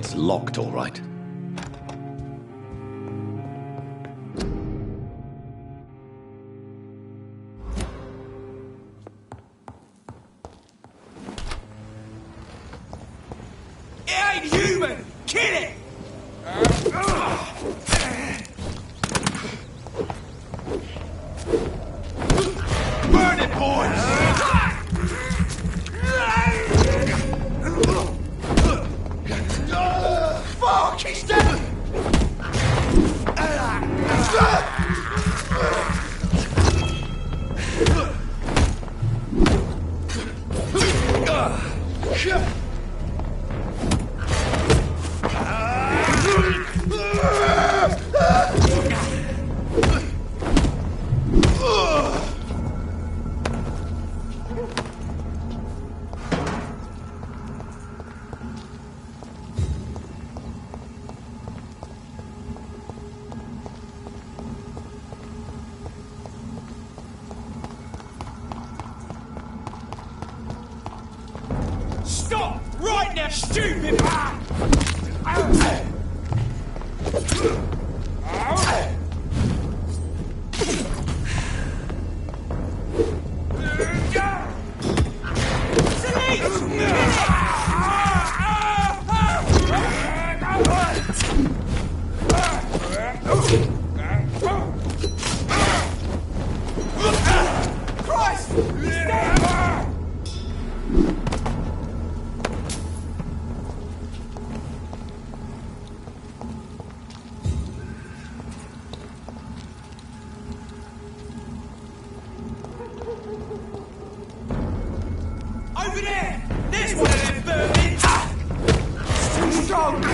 It's locked, all right. It ain't human! Kill it! Burn it, boys! Fuck, he's dead! Stop! Right now, stupid man! Christ! Over there! There's one of them vermin! It's too strong!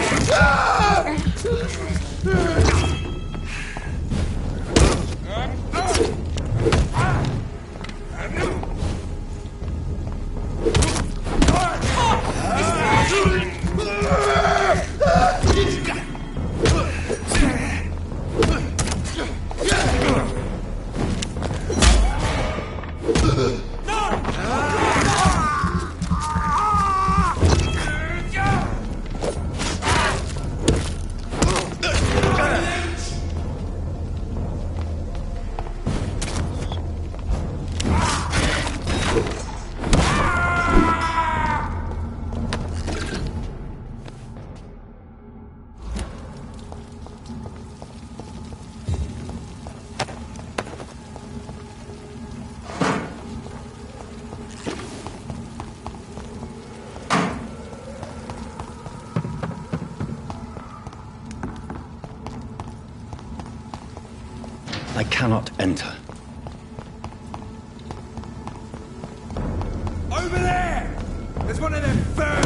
I cannot enter. Over there! There's one of them vermin!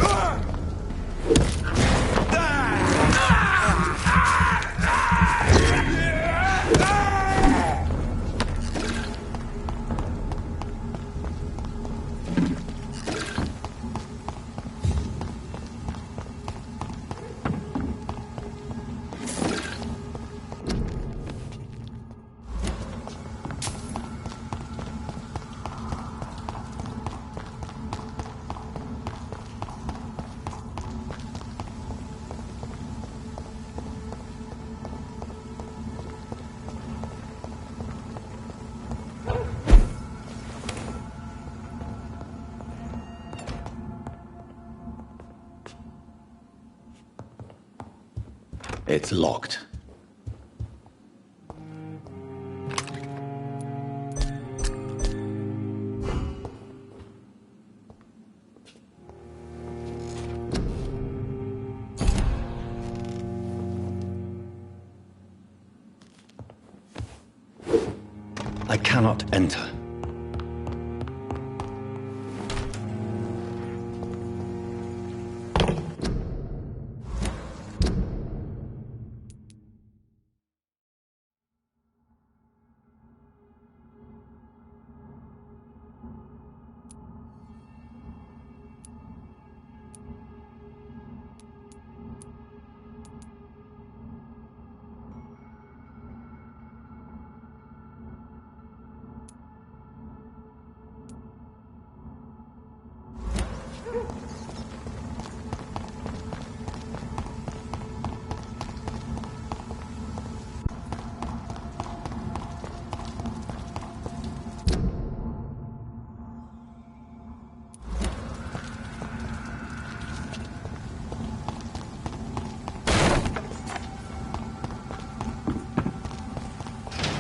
It's locked. I cannot enter.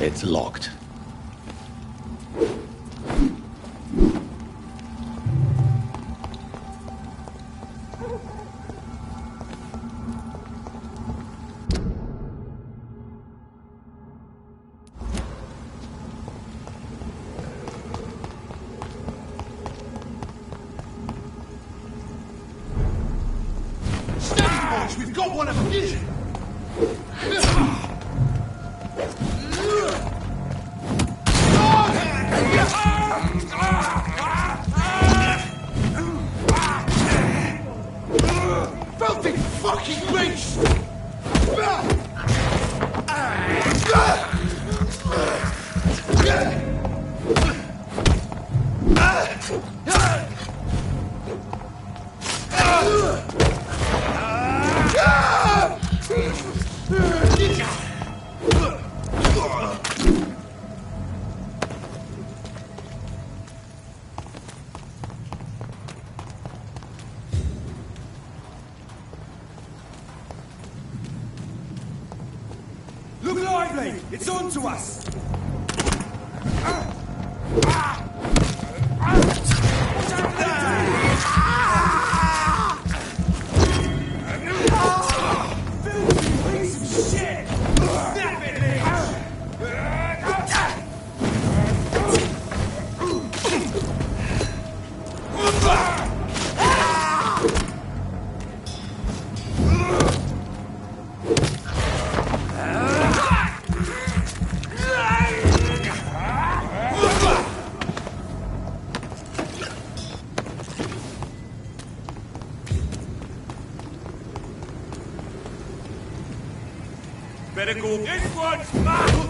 It's locked. We've got one of them! Filthy fucking beast! Look lively! It's on to us! Filthy piece of shit! Snap it, better go. This one's mine!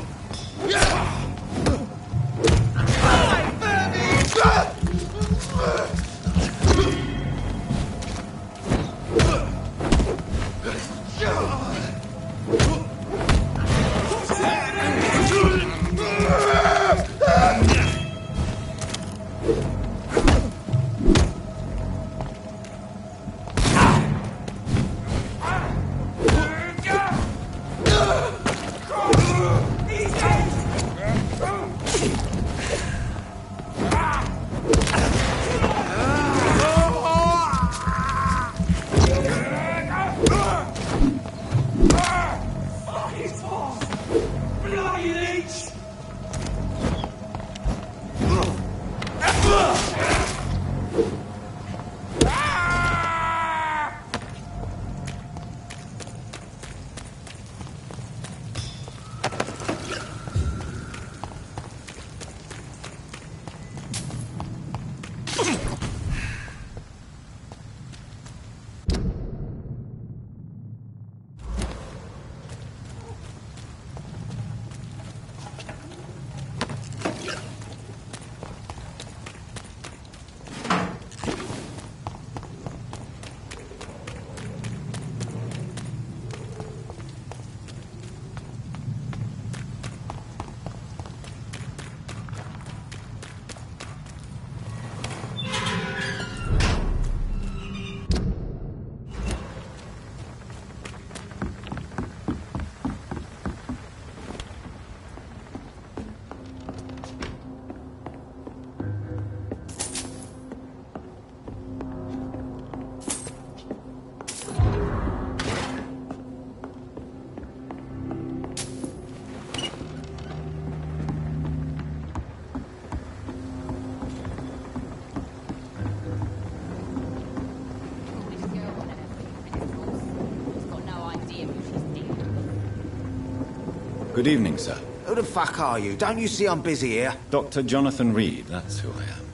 Good evening, sir. Who the fuck are you? Don't you see I'm busy here? Dr. Jonathan Reed, that's who I am.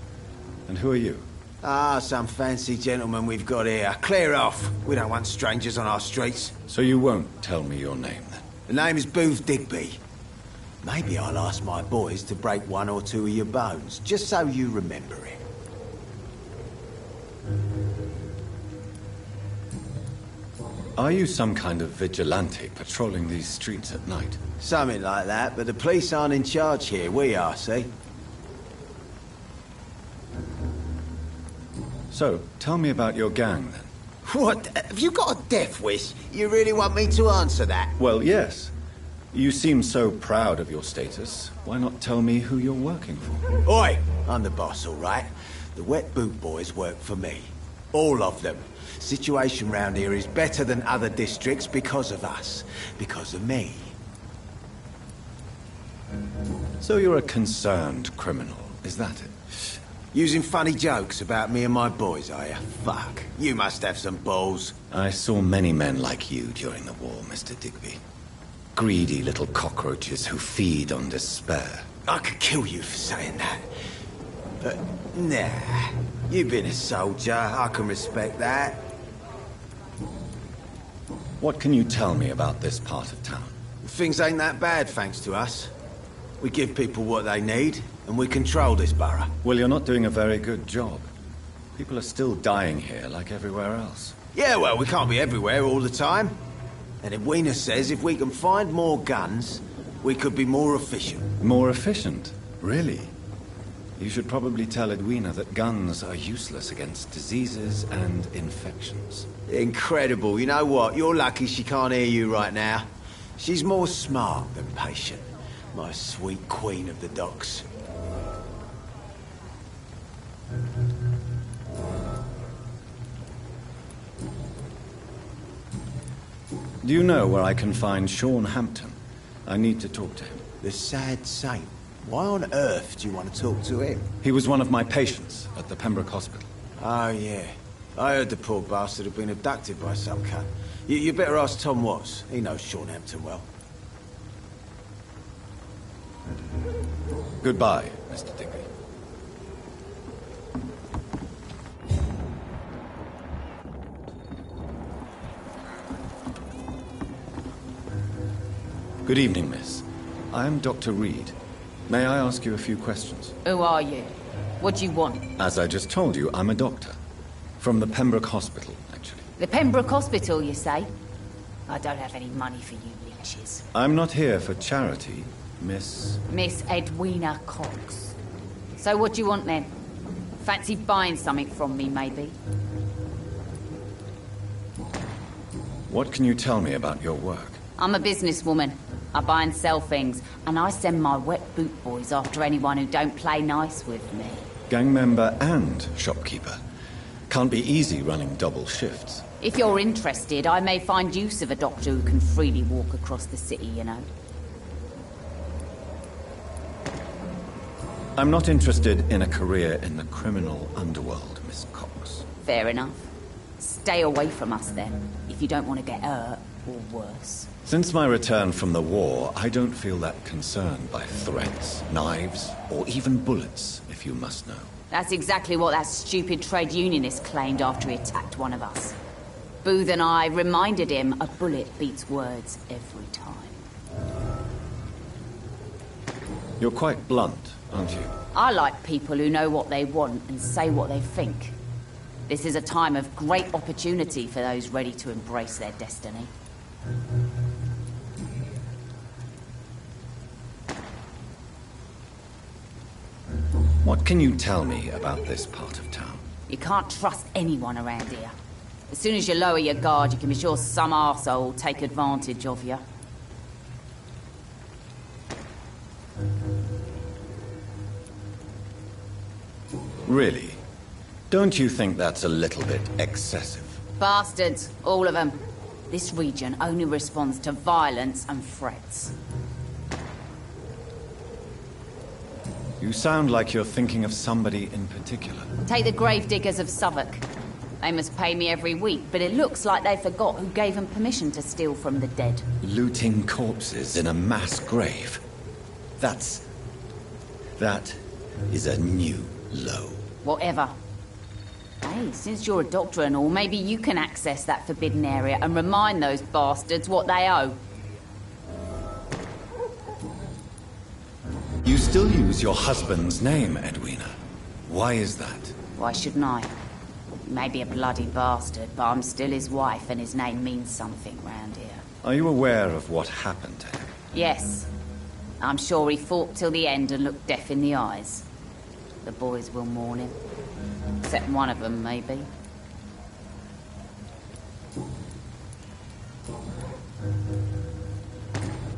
And who are you? Ah, some fancy gentleman we've got here. Clear off. We don't want strangers on our streets. So you won't tell me your name, then? The name is Booth Digby. Maybe I'll ask my boys to break one or two of your bones, just so you remember it. Are you some kind of vigilante patrolling these streets at night? Something like that, but the police aren't in charge here. We are, see? So, tell me about your gang, then. What? Have you got a death wish? You really want me to answer that? Well, yes. You seem so proud of your status. Why not tell me who you're working for? Oi! I'm the boss, all right? The wet boot boys work for me. All of them. Situation round here is better than other districts because of us. Because of me. So you're a concerned criminal, is that it? Using funny jokes about me and my boys, are you? Fuck. You must have some balls. I saw many men like you during the war, Mr. Digby. Greedy little cockroaches who feed on despair. I could kill you for saying that. But, nah. You've been a soldier. I can respect that. What can you tell me about this part of town? Things ain't that bad, thanks to us. We give people what they need, and we control this borough. Well, you're not doing a very good job. People are still dying here like everywhere else. Yeah, well, we can't be everywhere all the time. And Edwina says if we can find more guns, we could be more efficient. More efficient? Really? You should probably tell Edwina that guns are useless against diseases and infections. Incredible. You know what? You're lucky she can't hear you right now. She's more smart than patient. My sweet queen of the docks. Do you know where I can find Sean Hampton? I need to talk to him. The sad saint. Why on earth do you want to talk to him? He was one of my patients at the Pembroke Hospital. Oh, yeah. I heard the poor bastard had been abducted by some cunt. You better ask Tom Watts. He knows Sean Hampton well. Goodbye, Mr. Digby. Good evening, miss. I am Dr. Reed. May I ask you a few questions? Who are you? What do you want? As I just told you, I'm a doctor. From the Pembroke Hospital, actually. The Pembroke Hospital, you say? I don't have any money for you leeches. I'm not here for charity, miss. Miss Edwina Cox. So what do you want then? Fancy buying something from me, maybe? What can you tell me about your work? I'm a businesswoman. I buy and sell things, and I send my wet boot boys after anyone who don't play nice with me. Gang member and shopkeeper. Can't be easy running double shifts. If you're interested, I may find use of a doctor who can freely walk across the city, you know. I'm not interested in a career in the criminal underworld, Miss Cox. Fair enough. Stay away from us then, if you don't want to get hurt, or worse. Since my return from the war, I don't feel that concerned by threats, knives, or even bullets, if you must know. That's exactly what that stupid trade unionist claimed after he attacked one of us. Booth and I reminded him a bullet beats words every time. You're quite blunt, aren't you? I like people who know what they want and say what they think. This is a time of great opportunity for those ready to embrace their destiny. What can you tell me about this part of town? You can't trust anyone around here. As soon as you lower your guard, you can be sure some arsehole will take advantage of you. Really? Don't you think that's a little bit excessive? Bastards, all of them. This region only responds to violence and threats. You sound like you're thinking of somebody in particular. Take the gravediggers of Southwark. They must pay me every week, but it looks like they forgot who gave them permission to steal from the dead. Looting corpses in a mass grave. That is a new low. Whatever. Hey, since you're a doctor and all, maybe you can access that forbidden area and remind those bastards what they owe. You still use your husband's name, Edwina. Why is that? Why shouldn't I? He may be a bloody bastard, but I'm still his wife and his name means something round here. Are you aware of what happened to him? Yes. I'm sure he fought till the end and looked death in the eyes. The boys will mourn him. Except one of them, maybe.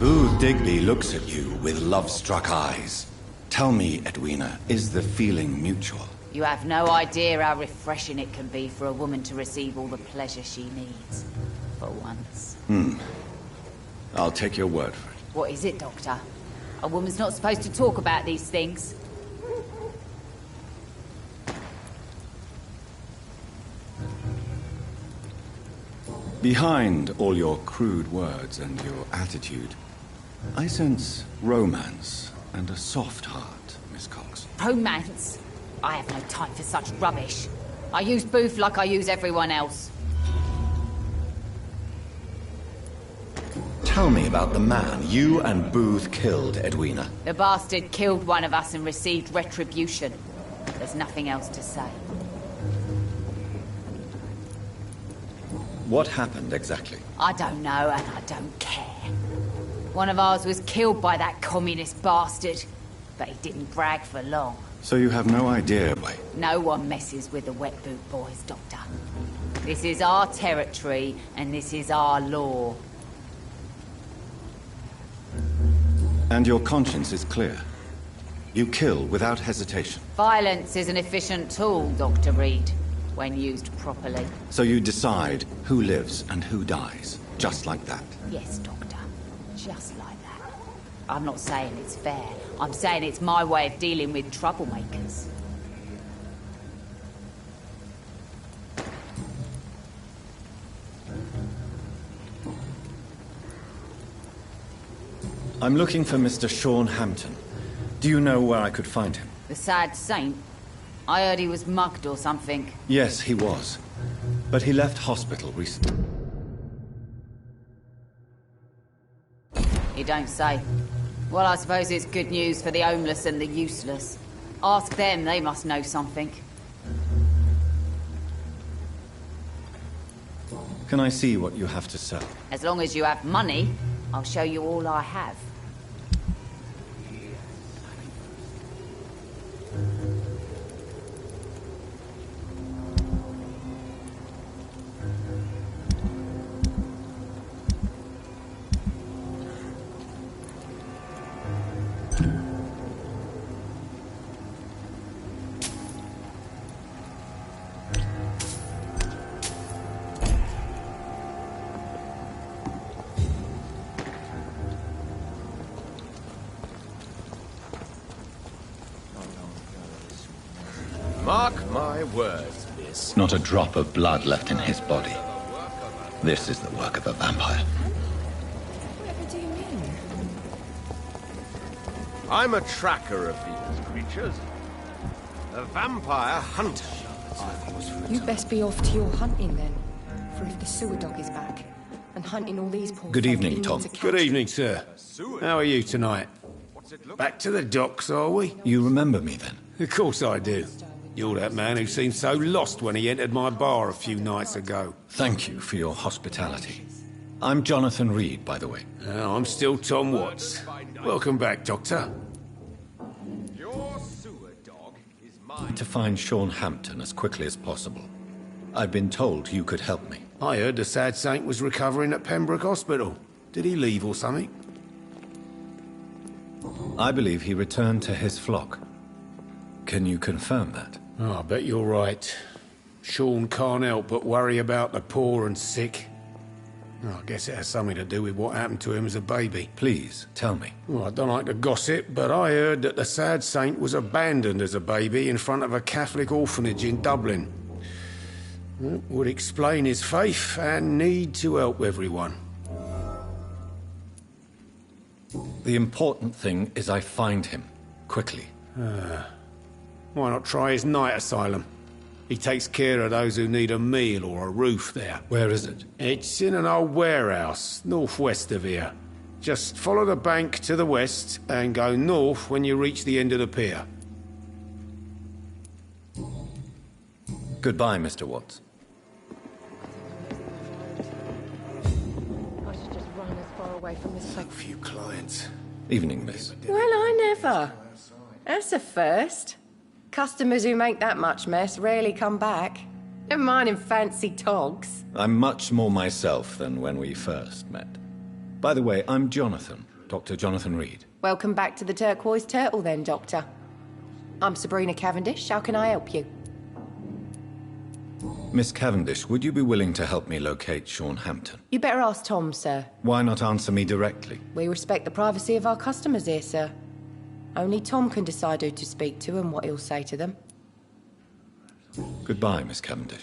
Booth Digby looks at you with love-struck eyes. Tell me, Edwina, is the feeling mutual? You have no idea how refreshing it can be for a woman to receive all the pleasure she needs. For once. I'll take your word for it. What is it, Doctor? A woman's not supposed to talk about these things. Behind all your crude words and your attitude, I sense romance and a soft heart, Miss Cox. Romance? I have no time for such rubbish. I use Booth like I use everyone else. Tell me about the man you and Booth killed, Edwina. The bastard killed one of us and received retribution. There's nothing else to say. What happened exactly? I don't know, and I don't care. One of ours was killed by that communist bastard, but he didn't brag for long. So you have no idea why? No one messes with the Wet Boot Boys, Doctor. This is our territory, and this is our law. And your conscience is clear. You kill without hesitation. Violence is an efficient tool, Dr. Reed, when used properly. So you decide who lives and who dies, just like that. Yes, Doctor. Just like that. I'm not saying it's fair. I'm saying it's my way of dealing with troublemakers. I'm looking for Mr. Sean Hampton. Do you know where I could find him? The sad saint? I heard he was mugged or something. Yes, he was. But he left hospital recently. You don't say. Well, I suppose it's good news for the homeless and the useless. Ask them, they must know something. Can I see what you have to sell? As long as you have money, I'll show you all I have. Mark my words, miss. Not a drop of blood left in his body. This is the work of a vampire. Whatever do you mean? I'm a tracker of these creatures. A vampire hunter. You best be off to your hunting then. For if the sewer dog is back, and hunting all these poor Good folk evening, he Tom. needs a Good catch. evening, sir. How are you tonight? Back to the docks, are we? You remember me then? Of course I do. You're that man who seemed so lost when he entered my bar a few nights ago. Thank you for your hospitality. I'm Jonathan Reed, by the way. I'm still Tom Watts. Welcome back, Doctor. Your sewer dog is mine. To find Sean Hampton as quickly as possible. I've been told you could help me. I heard the sad saint was recovering at Pembroke Hospital. Did he leave or something? I believe he returned to his flock. Can you confirm that? Oh, I bet you're right. Sean can't help but worry about the poor and sick. Oh, I guess it has something to do with what happened to him as a baby. Please, tell me. Well, I don't like to gossip, but I heard that the sad saint was abandoned as a baby in front of a Catholic orphanage in Dublin. That would explain his faith and need to help everyone. The important thing is I find him, quickly. Why not try his night asylum? He takes care of those who need a meal or a roof there. Where is it? It's in an old warehouse, northwest of here. Just follow the bank to the west and go north when you reach the end of the pier. Goodbye, Mr. Watts. I should just run as far away from this place. Few clients. Evening, miss. Well, I never. That's a first. Customers who make that much mess rarely come back. Never mind in fancy togs. I'm much more myself than when we first met. By the way, I'm Jonathan, Dr. Jonathan Reed. Welcome back to the Turquoise Turtle then, Doctor. I'm Sabrina Cavendish. How can I help you? Miss Cavendish, would you be willing to help me locate Sean Hampton? You better ask Tom, sir. Why not answer me directly? We respect the privacy of our customers here, sir. Only Tom can decide who to speak to and what he'll say to them. Goodbye, Miss Cavendish.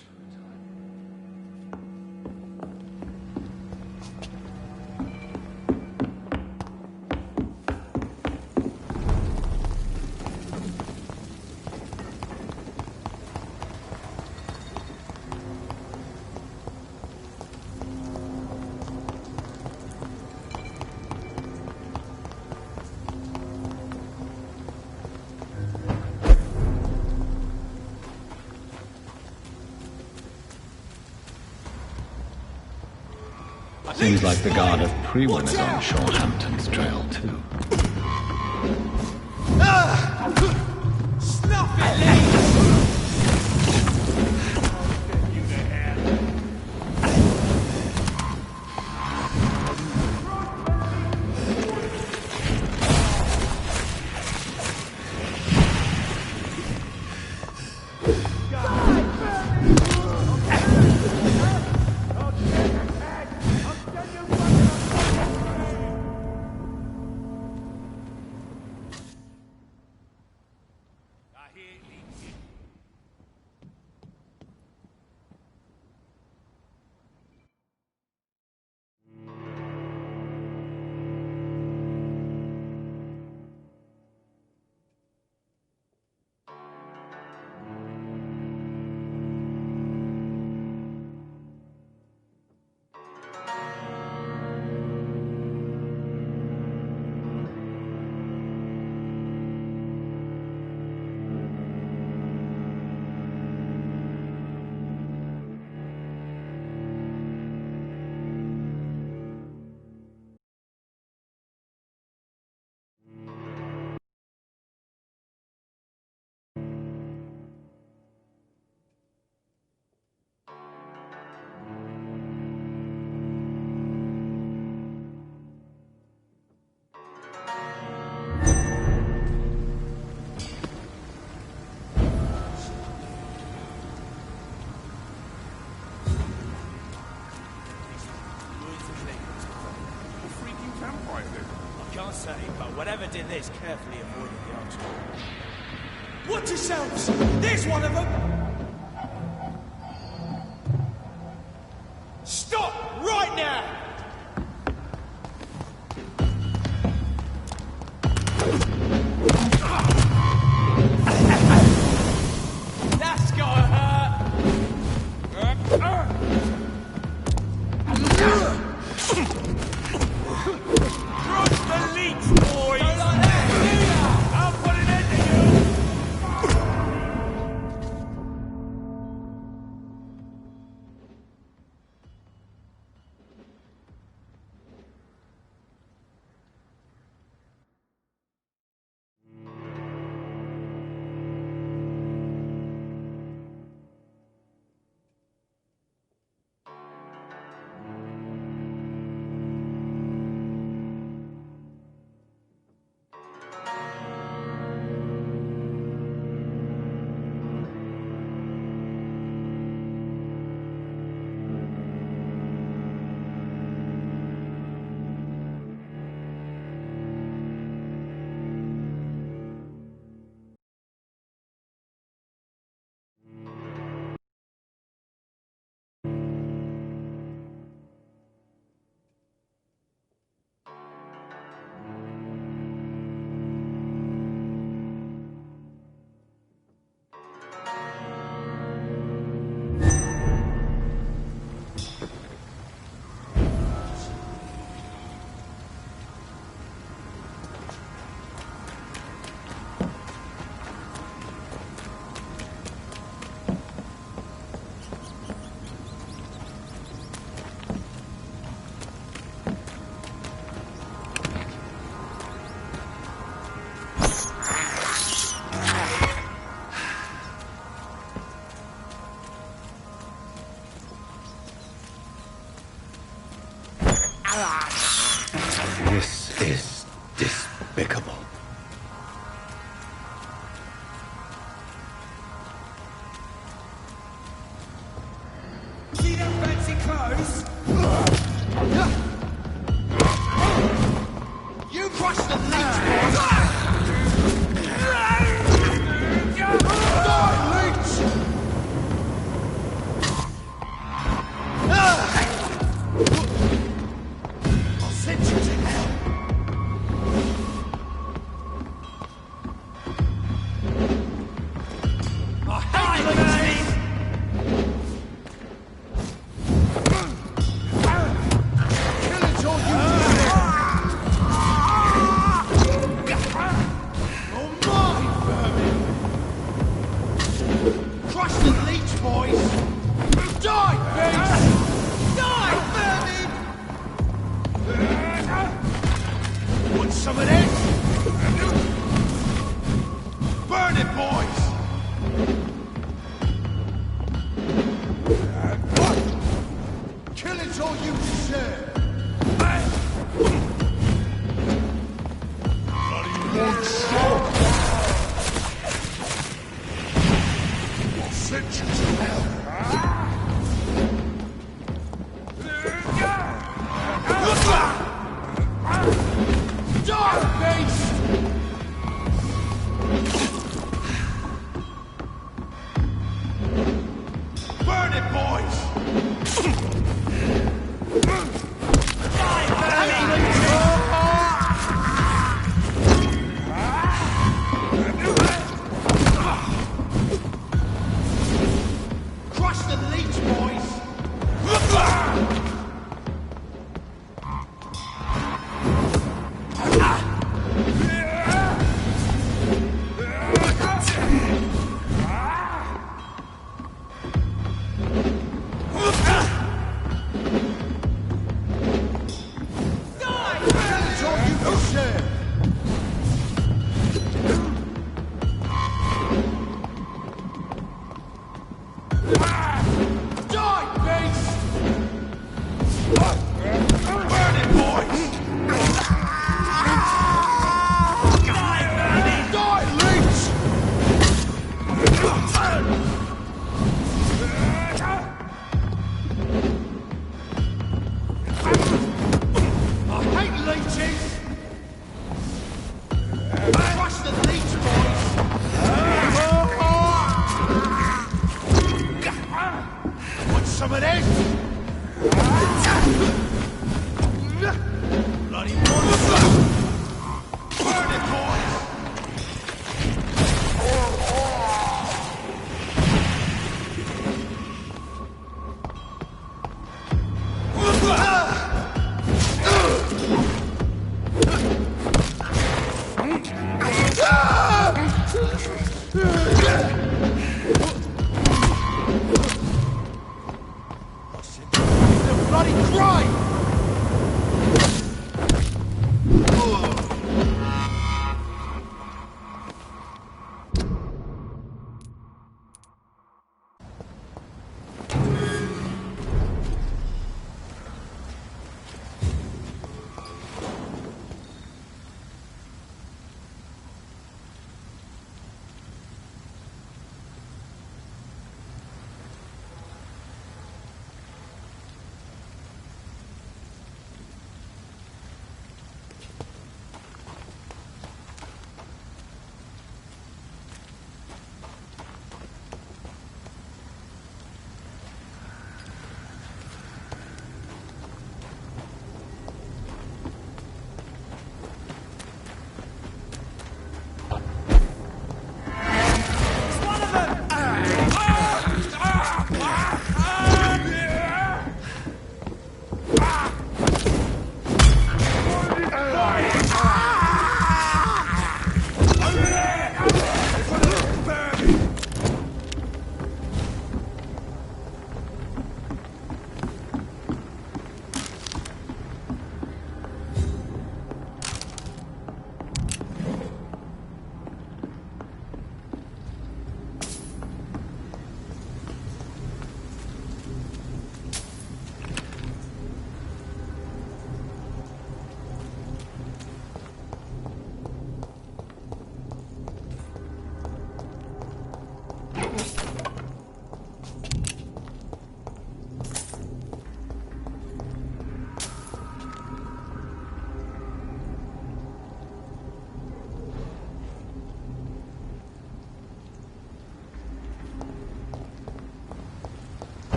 Seems like the guard of Prewan is on Sean Hampton's trail, too. Snuff it, Lee! Can't say, but whatever did this carefully avoided the answer. Watch yourselves! There's one of them! Stop right now! That's gotta hurt! Trust the leech, boys! Don't like that, do ya? I'll put an end to you! This is Want some of this? Burn it, boys! Killing's all you deserve! Bloody monster! I'll send you to hell! Dark beast! Burn it, boys! Crush the leech, boys! That's all you deserve! Die, beast! Burn it, boys! Die, leech! I hate leeches! Crush the leech, boys! Want some of this? Bloody monster! Burn it, boys! They'll bloody cry!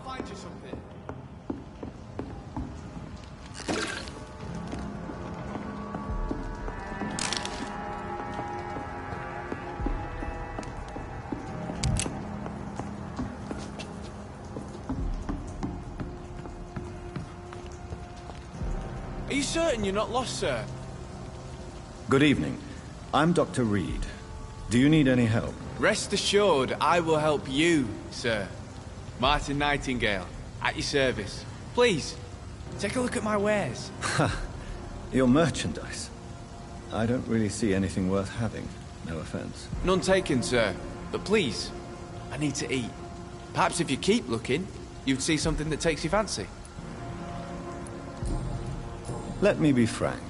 find you something. Are you certain you're not lost, sir? Good evening. I'm Dr. Reed. Do you need any help? Rest assured, I will help you, sir. Martin Nightingale, at your service. Please, take a look at my wares. Ha! Your merchandise. I don't really see anything worth having. No offense. None taken, sir. But please, I need to eat. Perhaps if you keep looking, you'd see something that takes your fancy. Let me be frank.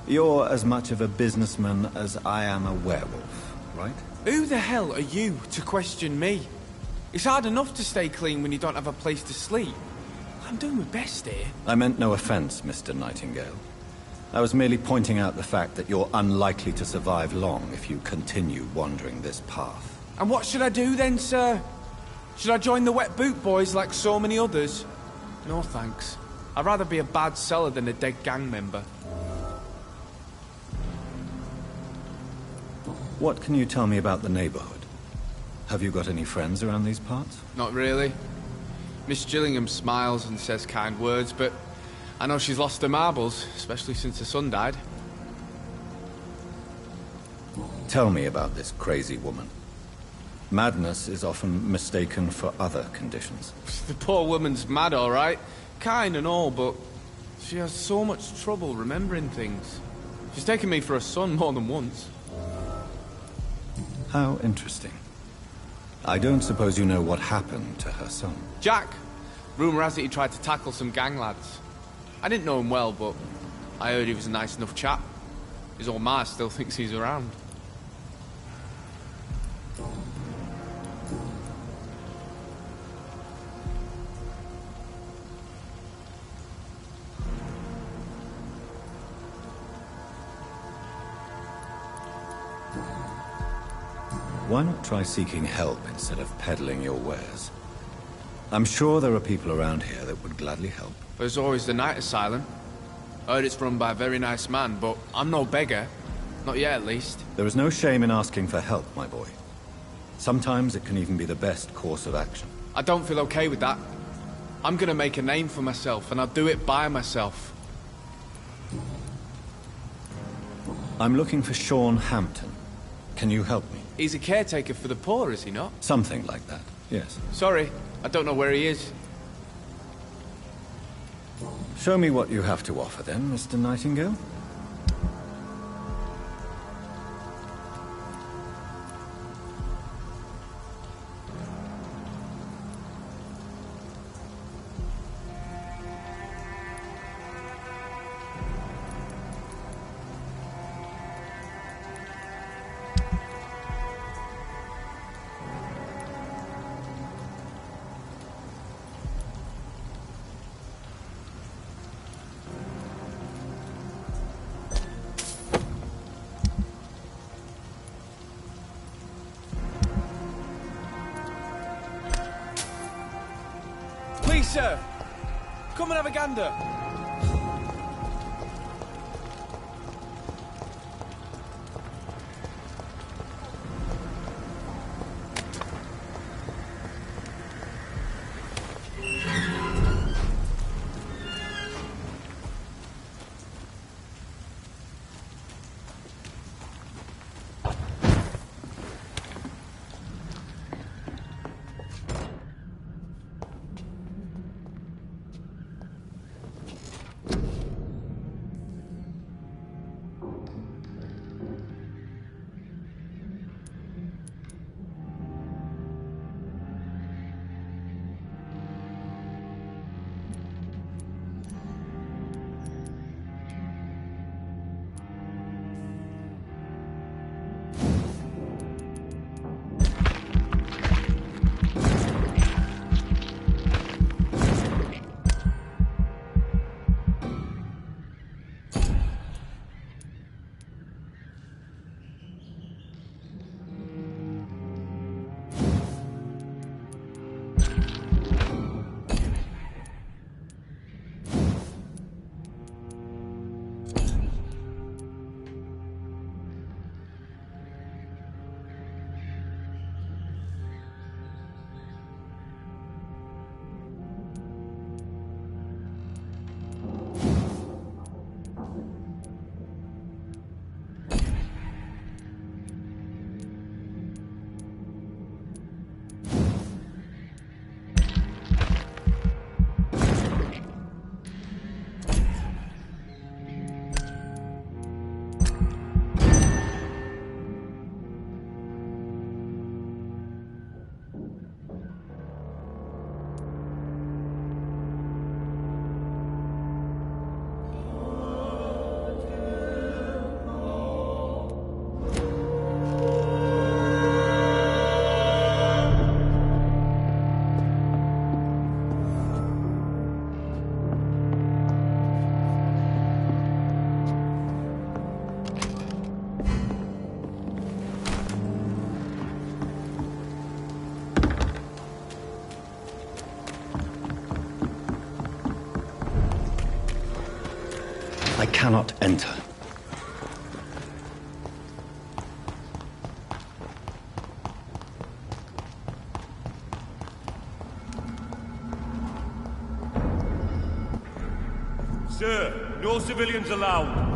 You're as much of a businessman as I am a werewolf, right? Who the hell are you to question me? It's hard enough to stay clean when you don't have a place to sleep. I'm doing my best here. I meant no offense, Mr. Nightingale. I was merely pointing out the fact that you're unlikely to survive long if you continue wandering this path. And what should I do then, sir? Should I join the Wet Boot Boys like so many others? No thanks. I'd rather be a bad seller than a dead gang member. What can you tell me about the neighborhood? Have you got any friends around these parts? Not really. Miss Gillingham smiles and says kind words, but I know she's lost her marbles, especially since her son died. Tell me about this crazy woman. Madness is often mistaken for other conditions. The poor woman's mad, all right. Kind and all, but she has so much trouble remembering things. She's taken me for a son more than once. How interesting. I don't suppose you know what happened to her son. Jack! Rumour has it he tried to tackle some gang lads. I didn't know him well, but I heard he was a nice enough chap. His old ma still thinks he's around. Why not try seeking help instead of peddling your wares? I'm sure there are people around here that would gladly help. There's always the night asylum. Heard it's run by a very nice man, but I'm no beggar. Not yet, at least. There is no shame in asking for help, my boy. Sometimes it can even be the best course of action. I don't feel okay with that. I'm gonna make a name for myself, and I'll do it by myself. I'm looking for Sean Hampton. Can you help me? He's a caretaker for the poor, is he not? Something like that, yes. Sorry, I don't know where he is. Show me what you have to offer then, Mr. Nightingale. Please, sir! Come and have a gander! cannot enter. Sir, no civilians allowed.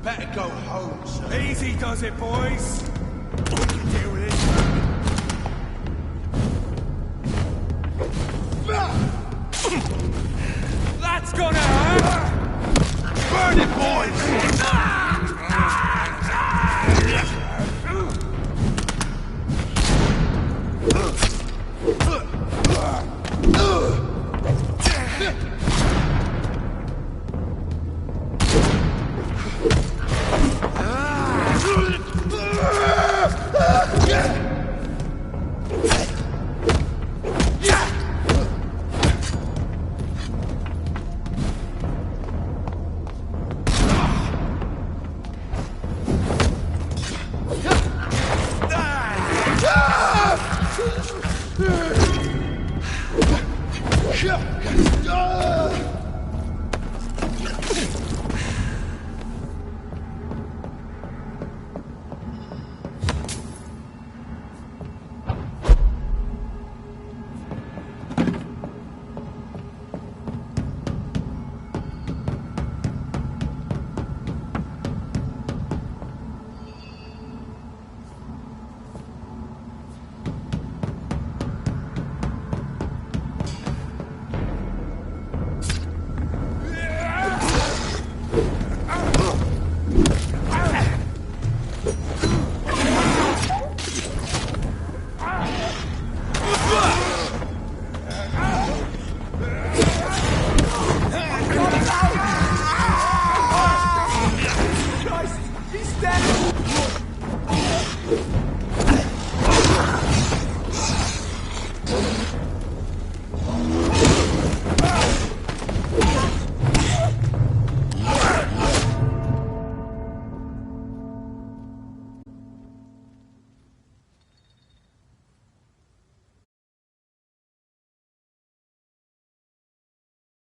Better go home, sir. Easy does it, boys. We can deal with it. That's gonna hurt! Burn it, boys!